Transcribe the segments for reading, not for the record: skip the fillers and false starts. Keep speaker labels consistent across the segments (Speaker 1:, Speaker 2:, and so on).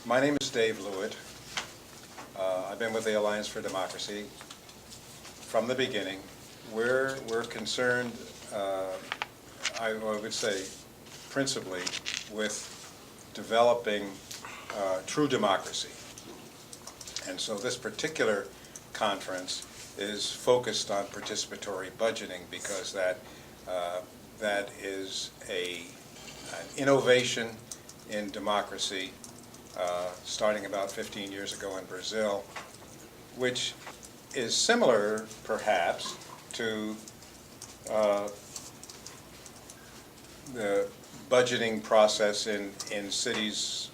Speaker 1: My name is Dave Lewit. I've been with the Alliance for Democracy from the beginning. We're concerned, I would say, principally with developing true democracy. And so this particular conference is focused on participatory budgeting because that is an innovation in democracy starting about 15 years ago in Brazil, which is similar, perhaps, to the budgeting process in cities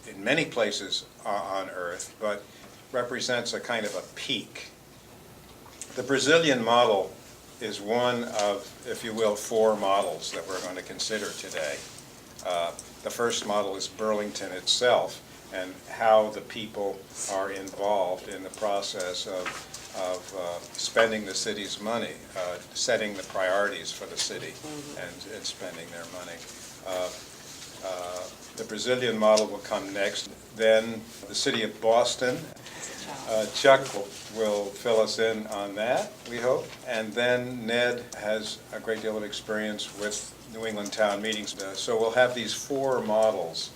Speaker 1: in many places on Earth, but represents a kind of a peak. The Brazilian model is one of, if you will, four models that we're going to consider today. The first model is Burlington itself and how the people are involved in the process of spending the city's money, setting the priorities for the city and spending their money. The Brazilian model will come next. Then the city of Boston. Chuck will fill us in on that, we hope. And then Ned has a great deal of experience with New England town meetings. So we'll have these four models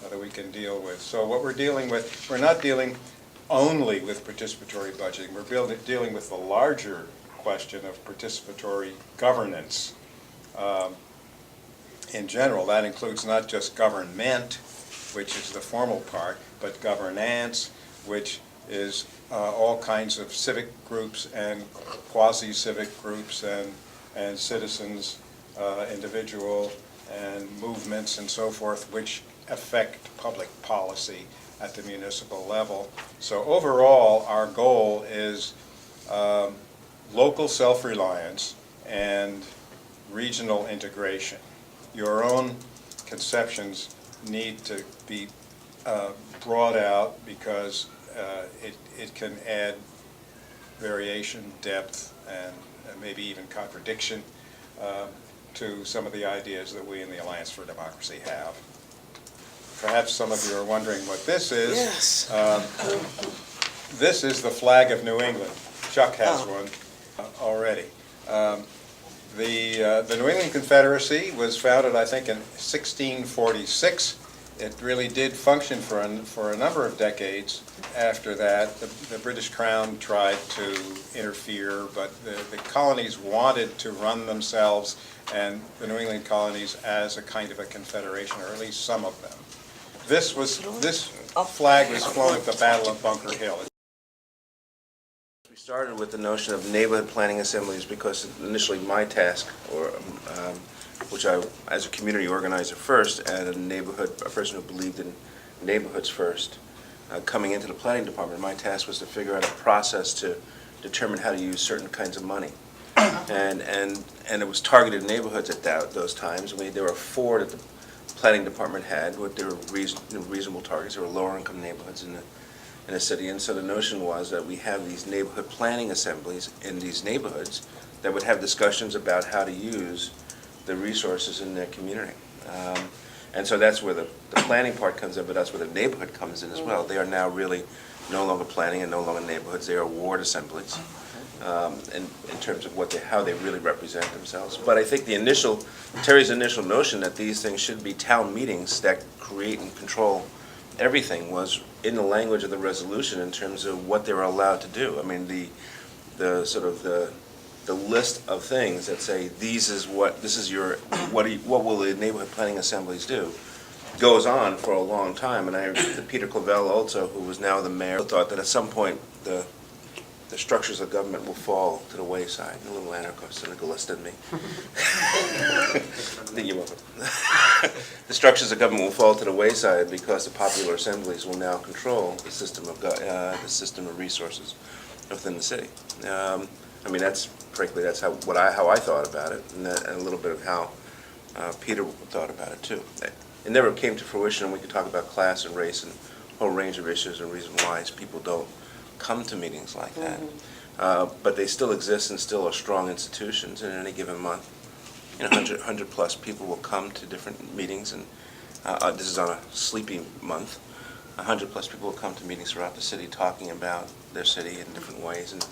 Speaker 1: that we can deal with. So what we're dealing with, we're not dealing only with participatory budgeting. We're dealing with the larger question of participatory governance. In general, that includes not just government, which is the formal part, but governance, which is all kinds of civic groups and quasi-civic groups and citizens, individual and movements and so forth, which affect public policy at the municipal level. So overall, our goal is local self-reliance and regional integration. Your own conceptions need to be brought out because it can add variation, depth, and maybe even contradiction to some of the ideas that we in the Alliance for Democracy have. Perhaps some of you are wondering what this is.
Speaker 2: Yes.
Speaker 1: This is the flag of New England. Chuck has one already. The New England Confederacy was founded, I think, in 1646. It really did function for a number of decades after that. The British Crown tried to interfere, but the colonies wanted to run themselves and the New England colonies as a kind of a confederation, or at least some of them. This flag was flown at the Battle of Bunker Hill.
Speaker 2: We started with the notion of neighborhood planning assemblies because initially my task, which I, as a community organizer first, and a person who believed in neighborhoods first, coming into the planning department, my task was to figure out a process to determine how to use certain kinds of money. And it was targeted neighborhoods at those times. There were four that the planning department had. They were reasonable targets. There were lower income neighborhoods in the city, and so the notion was that we have these neighborhood planning assemblies in these neighborhoods that would have discussions about how to use the resources in their community. And so that's where the planning part comes in, but that's where the neighborhood comes in as well. They are now really no longer planning and no longer neighborhoods. They are ward assemblies in terms of how they really represent themselves. But I think Terry's initial notion that these things should be town meetings that create and control everything was in the language of the resolution in terms of what they were allowed to do. I mean, the list of things that say what will the neighborhood planning assemblies do goes on for a long time. And Peter Clavell also, who was now the mayor, thought that at some point the structures of government will fall to the wayside. A little anarcho-syndicalist in me. The structures of government will fall to the wayside because the popular assemblies will now control the system of resources within the city. I mean, frankly, that's how I thought about it, and a little bit of how Peter thought about it too. It never came to fruition, and we could talk about class and race and a whole range of issues and reasons why people don't come to meetings like that. But they still exist and still are strong institutions. In any given month, 100 plus people will come to different meetings, and this is on a sleepy month. 100+ people will come to meetings throughout the city talking about their city in different ways and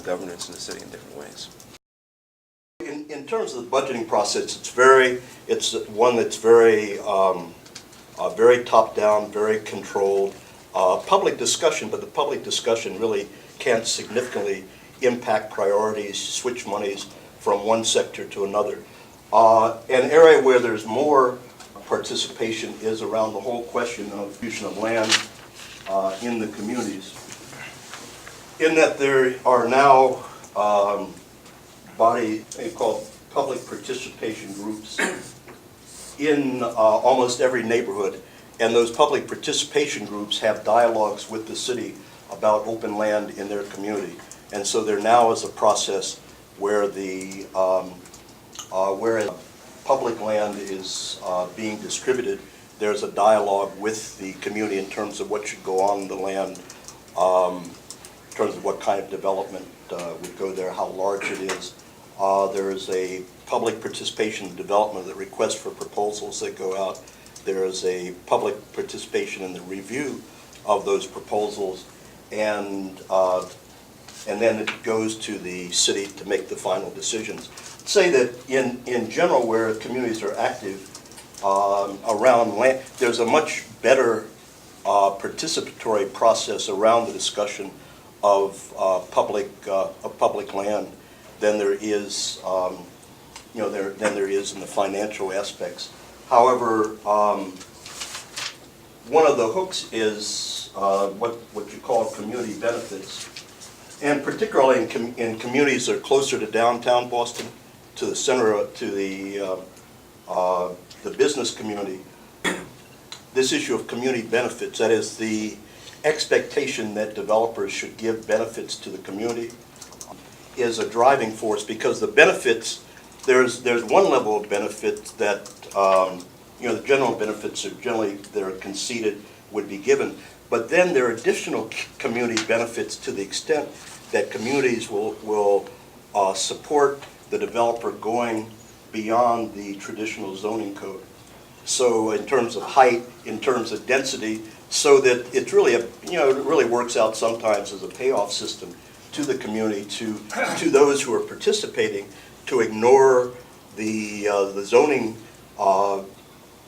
Speaker 2: governance in the city in different ways.
Speaker 3: In terms of the budgeting process, it's one that's very top-down, very controlled. Public discussion, but the public discussion really can't significantly impact priorities, switch monies from one sector to another. An area where there's more participation is around the whole question of use of land in the communities. In that there are now body called public participation groups in almost every neighborhood, and those public participation groups have dialogues with the city about open land in their community. And so there now is a process where where public land is being distributed, there's a dialogue with the community in terms of what should go on the land, in terms of what kind of development would go there, how large it is. There is a public participation in development, the request for proposals that go out. There is a public participation in the review of those proposals, and then it goes to the city to make the final decisions. Say that in general, where communities are active around land, there's a much better participatory process around the discussion of public land than there is, than there is in the financial aspects. However, one of the hooks is what you call community benefits, and particularly in communities that are closer to downtown Boston, to the center, to the business community. This issue of community benefits, that is the expectation that developers should give benefits to the community, is a driving force, because the benefits, there's one level of benefits that the general benefits are generally, they're conceded, would be given, but then there are additional community benefits to the extent that communities will support the developer going beyond the traditional zoning code. So in terms of height, in terms of density, so that it's really it really works out sometimes as a payoff system to the community, to those who are participating, to ignore the zoning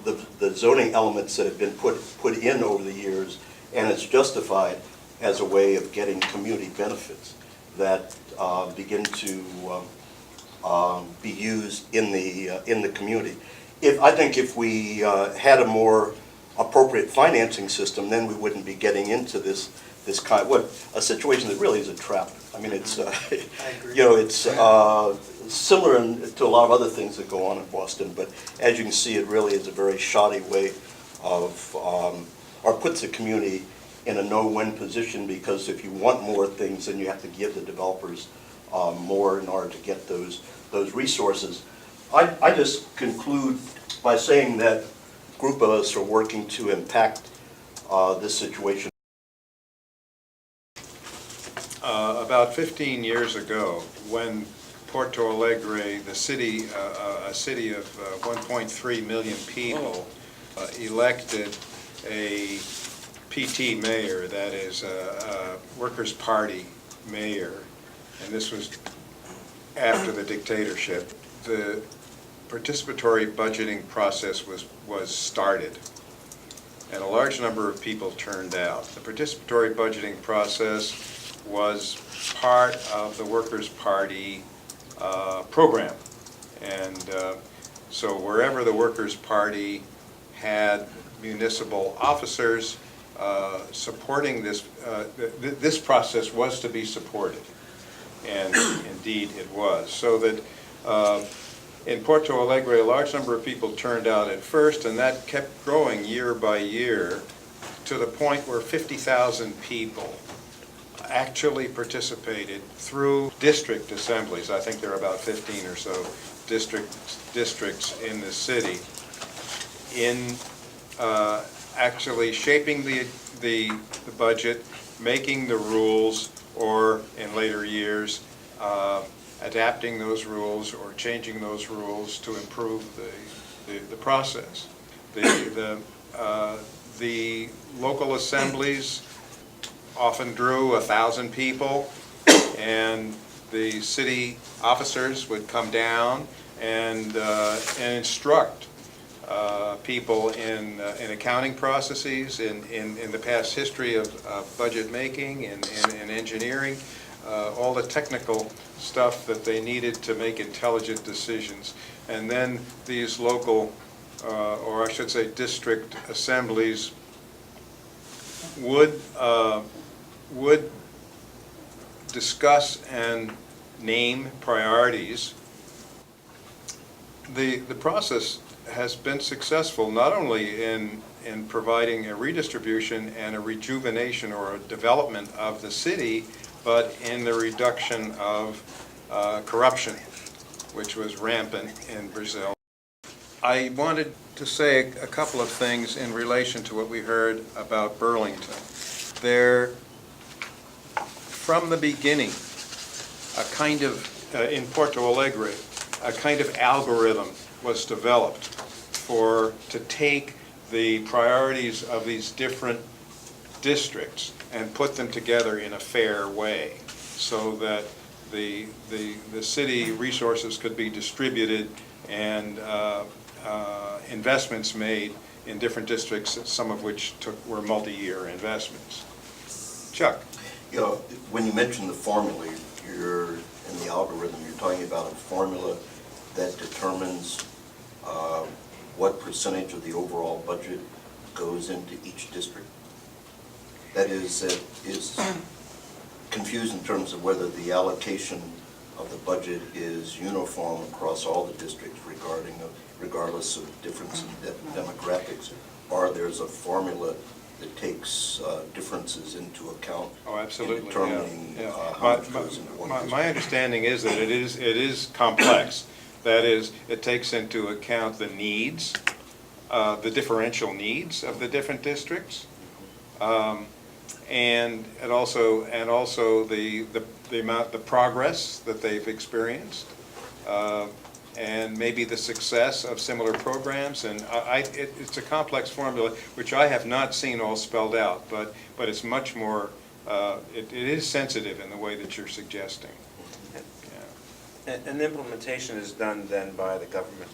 Speaker 3: the zoning elements that have been put in over the years, and it's justified as a way of getting community benefits that begin to be used in the community. I think if we had a more appropriate financing system, then we wouldn't be getting into this kind a situation that really is a trap. I mean, it's it's similar to a lot of other things that go on in Boston, but as you can see, it really is a very shoddy way of or puts the community in a no-win position, because if you want more things, then you have to give the developers more in order to get those resources. I just conclude by saying that a group of us are working to impact this situation.
Speaker 1: About 15 years ago, when Porto Alegre, the city, a city of 1.3 million people, elected a PT mayor, that is a Workers' Party mayor, and this was after the dictatorship. The participatory budgeting process was started, and a large number of people turned out. The participatory budgeting process was part of the Workers' Party program, and so wherever the Workers' Party had municipal officers supporting this, this process was to be supported, and indeed it was. So that in Porto Alegre, a large number of people turned out at first, and that kept growing year by year to the point where 50,000 people actually participated through district assemblies. I think there are about 15 or so districts in the city in actually shaping the budget, making the rules, or in later years adapting those rules or changing those rules to improve the process. The the local assemblies often drew 1,000 people, and the city officers would come down and instruct people in accounting processes, in the past history of budget making and engineering, all the technical stuff that they needed to make intelligent decisions. And then these local, or I should say district assemblies would discuss and name priorities. The process has been successful not only in providing a redistribution and a rejuvenation or a development of the city, but in the reduction of corruption, which was rampant in Brazil. I wanted to say a couple of things in relation to what we heard about Burlington. There, from the beginning, a kind of, in Porto Alegre, a kind of algorithm was developed to take the priorities of these different districts and put them together in a fair way, so that the city resources could be distributed and investments made in different districts, some of which were multi-year investments. Chuck?
Speaker 3: You know, when you mention the formula, in the algorithm, you're talking about a formula that determines what percentage of the overall budget goes into each district. That is confused in terms of whether the allocation of the budget is uniform across all the districts regardless of difference in demographics, or there's a formula that takes differences into account.
Speaker 1: Oh, absolutely.
Speaker 3: In determining
Speaker 1: yeah.
Speaker 3: how much goes into one district.
Speaker 1: My understanding is that it is complex. That is, it takes into account the needs, the differential needs of the different districts, and also the progress that they've experienced, and maybe the success of similar programs. And it's a complex formula which I have not seen all spelled out, but it's much more. It is sensitive in the way that you're suggesting.
Speaker 2: And implementation is done then by the government.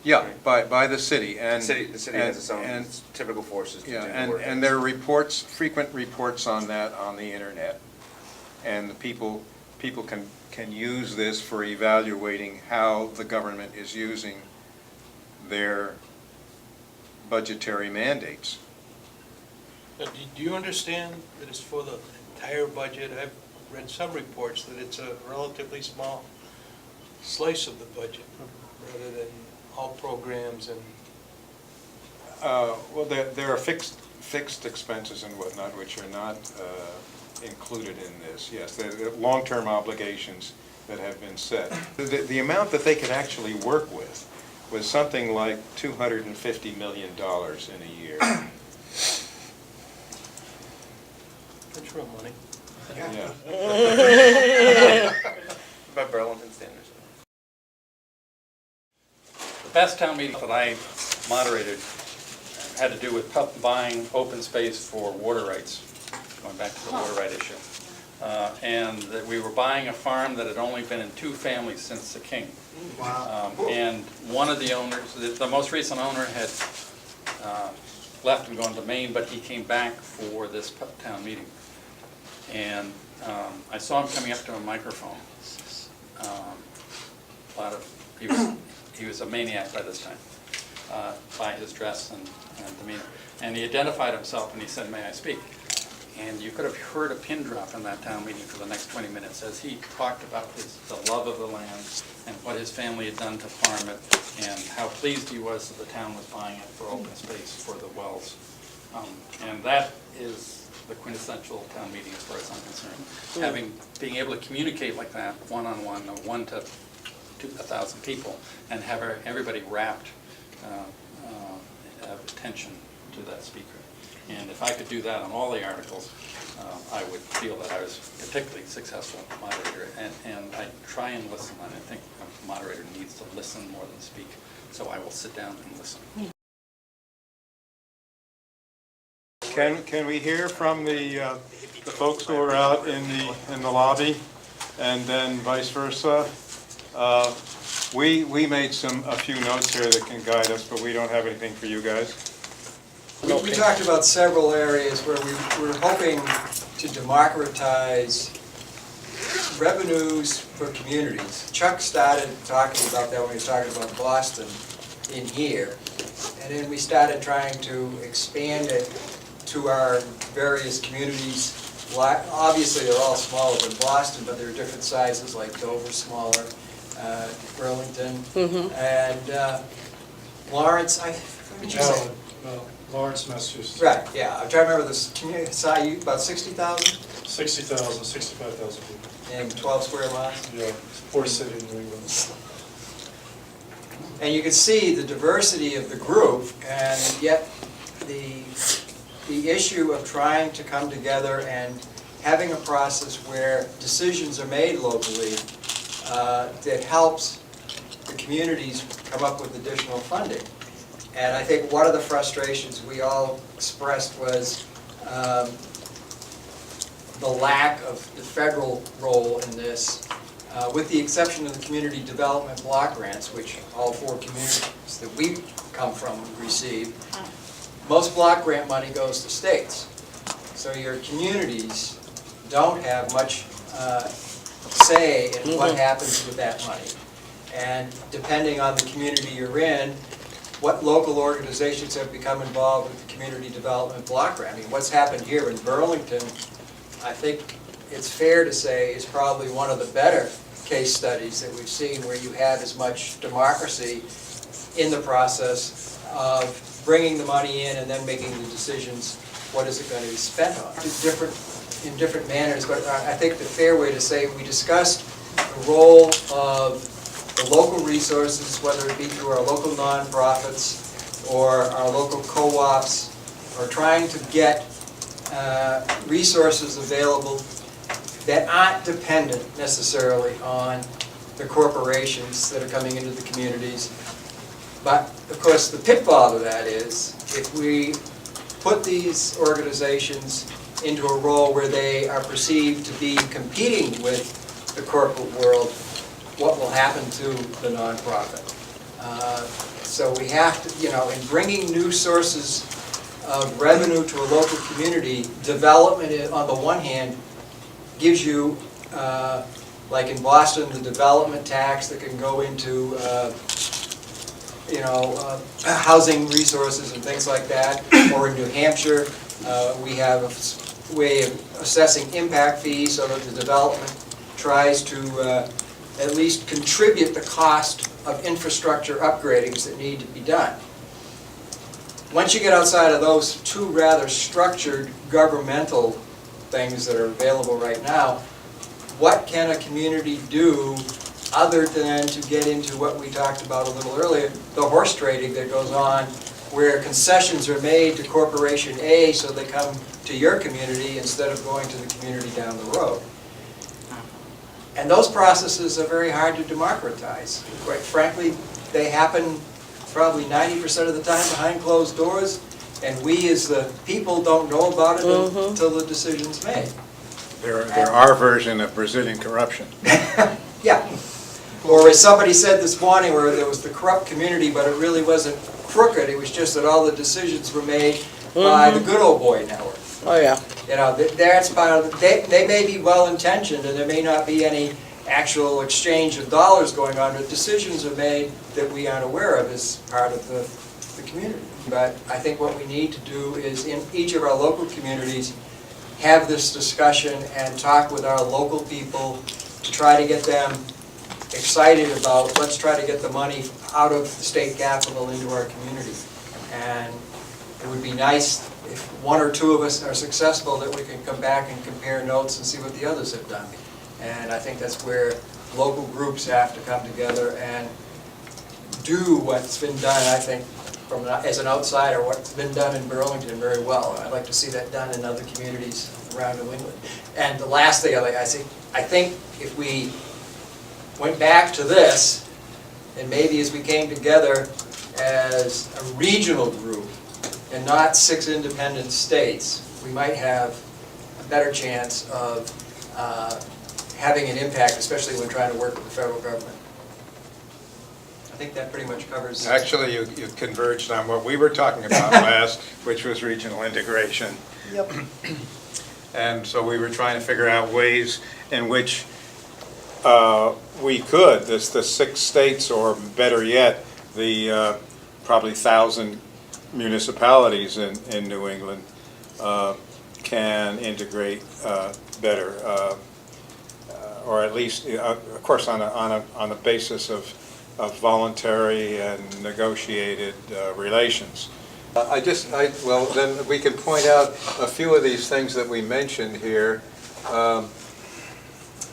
Speaker 1: Yeah, by the city. And
Speaker 2: The city has its own typical forces to do the work.
Speaker 1: and there are reports, frequent reports on that on the internet. And the people can use this for evaluating how the government is using their budgetary mandates.
Speaker 4: Now, do you understand that it's for the entire budget? I've read some reports that it's a relatively small slice of the budget, rather than all programs and...
Speaker 1: Well, there are fixed expenses and whatnot which are not included in this. Yes, there are long-term obligations that have been set. The amount that they could actually work with was something like $250 million in a year.
Speaker 4: That's real money.
Speaker 1: Yeah.
Speaker 2: By Burlington standards.
Speaker 5: The best town meeting that I moderated had to do with buying open space for water rights, going back to the water right issue. And that we were buying a farm that had only been in 2 families since the king.
Speaker 6: Wow.
Speaker 5: And one of the owners, the most recent owner had left and gone to Maine, but he came back for this town meeting. And I saw him coming up to a microphone. He was a maniac by this time, by his dress and demeanor. And he identified himself and he said, "May I speak?" And you could have heard a pin drop in that town meeting for the next 20 minutes as he talked about the love of the land and what his family had done to farm it and how pleased he was that the town was buying it for open space for the wells. And that is the quintessential town meeting as far as I'm concerned. Being able to communicate like that, one-on-one, 1 to 1,000 people, and have everybody wrapped attention to that speaker. And if I could do that on all the articles, I would feel that I was a particularly successful moderator. And I try and listen, and I think a moderator needs to listen more than speak. So I will sit down and listen.
Speaker 1: Can we hear from the folks who are out in the lobby, and then vice versa? We made a few notes here that can guide us, but we don't have anything for you guys.
Speaker 6: We talked about several areas where we were hoping to democratize revenues for communities. Chuck started talking about that when he was talking about Boston in here. And then we started trying to expand it to our various communities. Obviously, they're all smaller than Boston, but they're different sizes, like Dover, smaller, Burlington, and Lawrence, what did you say?
Speaker 7: Lawrence, Massachusetts.
Speaker 6: Right, yeah, I'm trying to remember this community size, about 60,000
Speaker 7: 60,000, 65,000 people.
Speaker 6: and 12 square miles.
Speaker 7: Yeah, poor city in New England.
Speaker 6: And you can see the diversity of the group, and yet the issue of trying to come together and having a process where decisions are made locally that helps the communities come up with additional funding. And I think one of the frustrations we all expressed was the lack of the federal role in this, with the exception of the community development block grants, which all 4 communities that we come from receive. Most block grant money goes to states. So your communities don't have much say in what happens with that money. And depending on the community you're in, what local organizations have become involved with the community development block grant. I mean, what's happened here in Burlington, I think it's fair to say, is probably one of the better case studies that we've seen where you have as much democracy in the process of bringing the money in and then making the decisions, what is it going to be spent on, in different manners. But I think the fair way to say, we discussed the role of the local resources, whether it be through our local nonprofits or our local co-ops, or trying to get resources available that aren't dependent necessarily on the corporations that are coming into the communities. But of course, the pitfall of that is if we put these organizations into a role where they are perceived to be competing with the corporate world, what will happen to the nonprofit? So we have to, in bringing new sources of revenue to a local community, development on the one hand gives you, like in Boston, the development tax that can go into housing resources and things like that. Or in New Hampshire, we have a way of assessing impact fees so that the development tries to at least contribute the cost of infrastructure upgradings that need to be done. Once you get outside of those 2 rather structured governmental things that are available right now, what can a community do other than to get into what we talked about a little earlier, the horse trading that goes on, where concessions are made to Corporation A so they come to your community instead of going to the community down the road. And those processes are very hard to democratize. Quite frankly, they happen probably 90% of the time behind closed doors, and we as the people don't know about it until the decision's made.
Speaker 1: They're our version of Brazilian corruption.
Speaker 6: Yeah. Or as somebody said this morning, where there was the corrupt community, but it really wasn't crooked, it was just that all the decisions were made by the good old boy network.
Speaker 8: Oh, yeah.
Speaker 6: That's part of they may be well-intentioned and there may not be any actual exchange of dollars going on, but decisions are made that we aren't aware of as part of the community. But I think what we need to do is in each of our local communities have this discussion and talk with our local people to try to get them excited about, let's try to get the money out of the state capital into our community. And it would be nice if 1 or 2 of us are successful that we can come back and compare notes and see what the others have done. And I think that's where local groups have to come together and do what's been done, I think, as an outsider, what's been done in Burlington very well. I'd like to see that done in other communities around New England. And the last thing I think if we went back to this, and maybe as we came together as a regional group, and not 6 independent states, we might have a better chance of having an impact, especially when trying to work with the federal government. I think that pretty much covers.
Speaker 1: Actually, you converged on what we were talking about last, which was regional integration.
Speaker 6: Yep.
Speaker 1: And so we were trying to figure out ways in which we could, the 6 states, or better yet, the probably 1,000 municipalities in New England can integrate better, or at least, of course, on a basis of voluntary and negotiated relations. Well, then we can point out a few of these things that we mentioned here.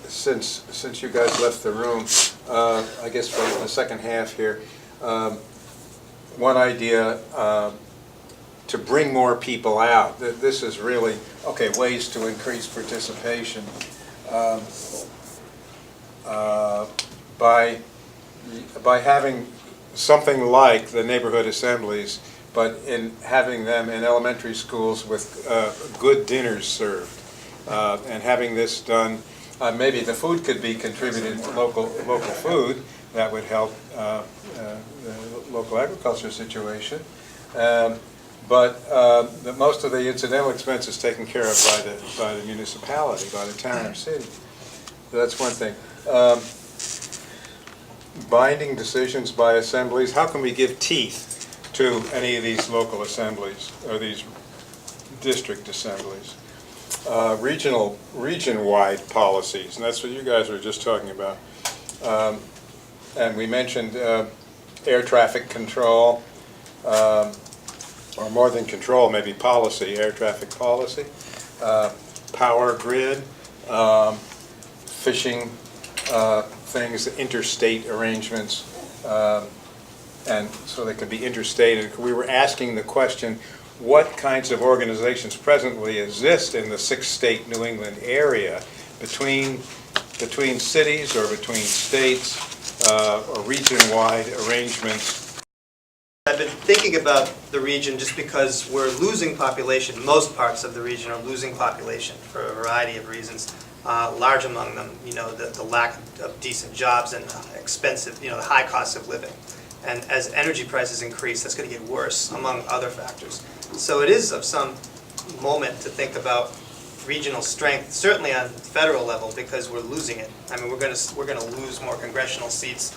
Speaker 1: Since you guys left the room, I guess for the second half here, one idea to bring more people out. This is really, okay, ways to increase participation by having something like the neighborhood assemblies, but in having them in elementary schools with good dinners served, and having this done. Maybe the food could be contributed, local food, that would help the local agriculture situation. But most of the incidental expense is taken care of by the municipality, by the town or city. So that's one thing. Binding decisions by assemblies. How can we give teeth to any of these local assemblies or these district assemblies? Region-wide policies, and that's what you guys were just talking about. And we mentioned air traffic control, or more than control, maybe policy, air traffic policy, power grid, fishing things, interstate arrangements, and so they could be interstate. We were asking the question, what kinds of organizations presently exist in the 6-state New England area between cities or between states or region-wide arrangements?
Speaker 8: I've been thinking about the region just because we're losing population. Most parts of the region are losing population for a variety of reasons. Large among them, the lack of decent jobs and expensive, the high cost of living. And as energy prices increase, that's going to get worse, among other factors. So it is of some moment to think about regional strength, certainly on federal level, because we're losing it. I mean, we're going to lose more congressional seats.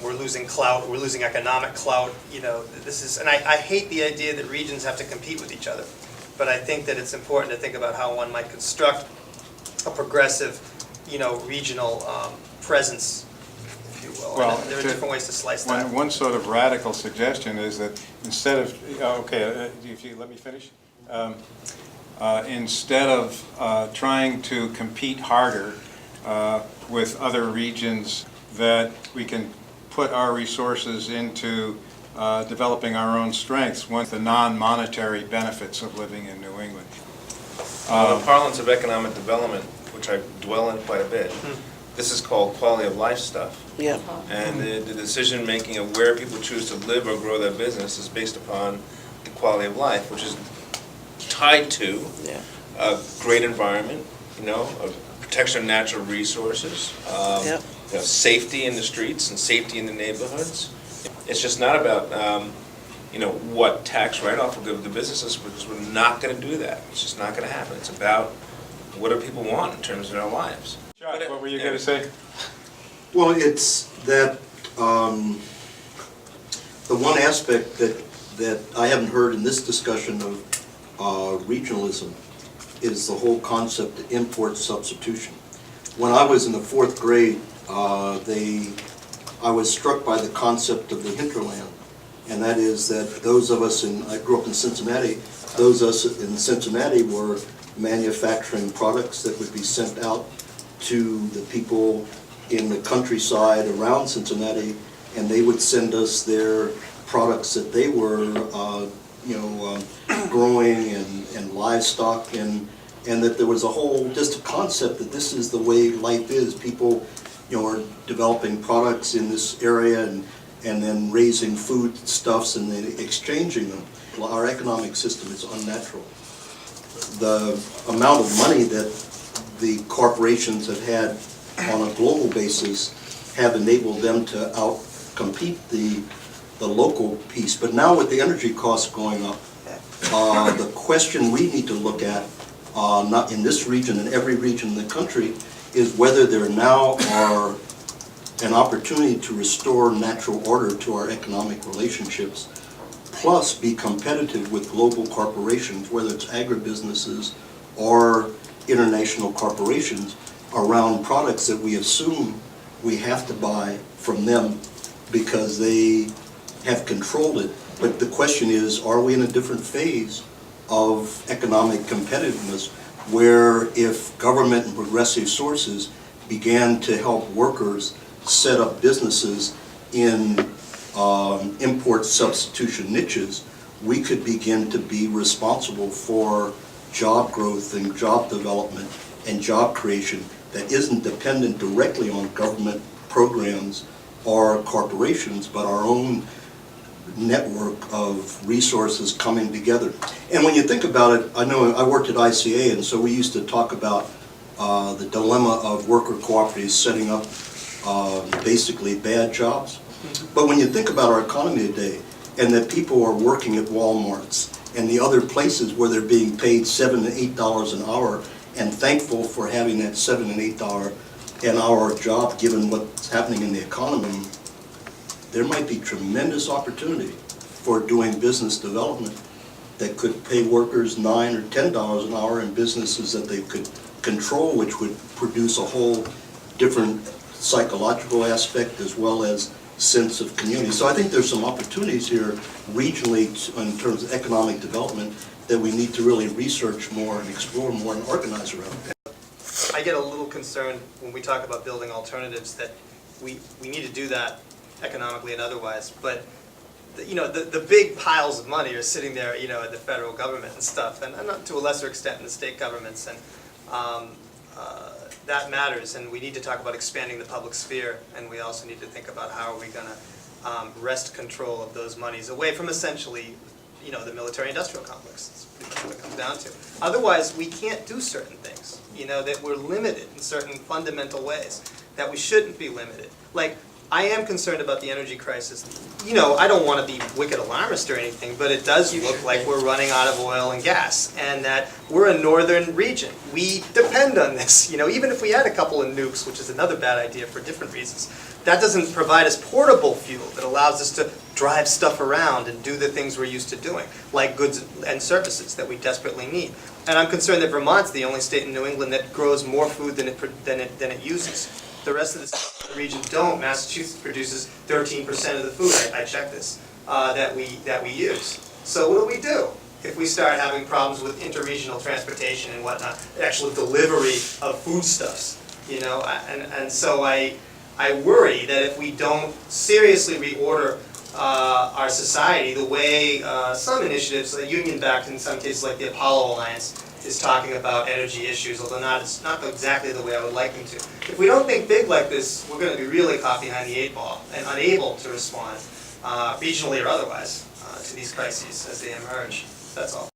Speaker 8: We're losing clout. We're losing economic clout. This is, and I hate the idea that regions have to compete with each other. But I think that it's important to think about how one might construct a progressive, regional presence, if you will.
Speaker 1: Well,
Speaker 8: and there are different ways to slice that.
Speaker 1: One sort of radical suggestion is that instead of, if you let me finish, instead of trying to compete harder with other regions, that we can put our resources into developing our own strengths, one of the non-monetary benefits of living in New England.
Speaker 2: In the parlance of economic development, which I dwell in quite a bit, this is called quality of life stuff.
Speaker 9: Yeah.
Speaker 2: And the decision-making of where people choose to live or grow their business is based upon the quality of life, which is tied to a great environment, a protection of natural resources, safety in the streets and safety in the neighborhoods. It's just not about what tax write-off will give the businesses, because we're not going to do that. It's just not going to happen. It's about what do people want in terms of their lives.
Speaker 1: John, what were you going to say?
Speaker 3: Well, it's that the one aspect that I haven't heard in this discussion of regionalism is the whole concept of import substitution. When I was in the 4th grade, I was struck by the concept of the hinterland, and that is that those of us I grew up in Cincinnati, those of us in Cincinnati were manufacturing products that would be sent out to the people in the countryside around Cincinnati, and they would send us their products that they were growing and livestock, and that there was a whole just a concept that this is the way life is. People are developing products in this area, and and then raising foodstuffs and then exchanging them. Our economic system is unnatural. The amount of money that the corporations have had on a global basis have enabled them to outcompete the local piece. But now with the energy costs going up, the question we need to look at, not in this region, in every region in the country, is whether there now are an opportunity to restore natural order to our economic relationships, plus be competitive with global corporations, whether it's agribusinesses or international corporations, around products that we assume we have to buy from them because they have controlled it. But the question is, are we in a different phase of economic competitiveness where if government and progressive sources began to help workers set up businesses in import substitution niches, we could begin to be responsible for job growth and job development and job creation that isn't dependent directly on government programs or corporations, but our own network of resources coming together. And when you think about it, I know I worked at ICA, and so we used to talk about the dilemma of worker cooperatives setting up basically bad jobs. But when you think about our economy today, and that people are working at Walmarts and the other places where they're being paid $7 and $8 an hour, and thankful for having that $7 and $8 an hour job given what's happening in the economy, there might be tremendous opportunity for doing business development that could pay workers $9 or $10 an hour in businesses that they could control, which would produce a whole different psychological aspect as well as sense of community. So I think there's some opportunities here regionally in terms of economic development that we need to really research more and explore more and organize around.
Speaker 8: I get a little concerned when we talk about building alternatives that we need to do that economically and otherwise, but the big piles of money are sitting there, at the federal government and stuff, and not to a lesser extent in the state governments, and that matters, and we need to talk about expanding the public sphere, and we also need to think about how are we going to wrest control of those monies away from essentially, the military-industrial complex. That's what it comes down to. Otherwise, we can't do certain things, that we're limited in certain fundamental ways, that we shouldn't be limited. Like, I am concerned about the energy crisis. I don't want to be wicked alarmist or anything, but it does look like we're running out of oil and gas, and that we're a northern region. We depend on this. Even if we had a couple of nukes, which is another bad idea for different reasons, that doesn't provide us portable fuel that allows us to drive stuff around and do the things we're used to doing, like goods and services that we desperately need. And I'm concerned that Vermont's the only state in New England that grows more food than it uses. The rest of the region don't. Massachusetts produces 13% of the food, I checked this, that we use. So what do? If we start having problems with interregional transportation and whatnot, the actual delivery of foodstuffs, and so I worry that if we don't seriously reorder our society the way some initiatives, union-backed in some cases like the Apollo Alliance, is talking about energy issues, although it's not exactly the way I would like them to. If we don't think big like this, we're going to be really caught behind the 8 ball and unable to respond, regionally or otherwise, to these crises as they emerge. That's all.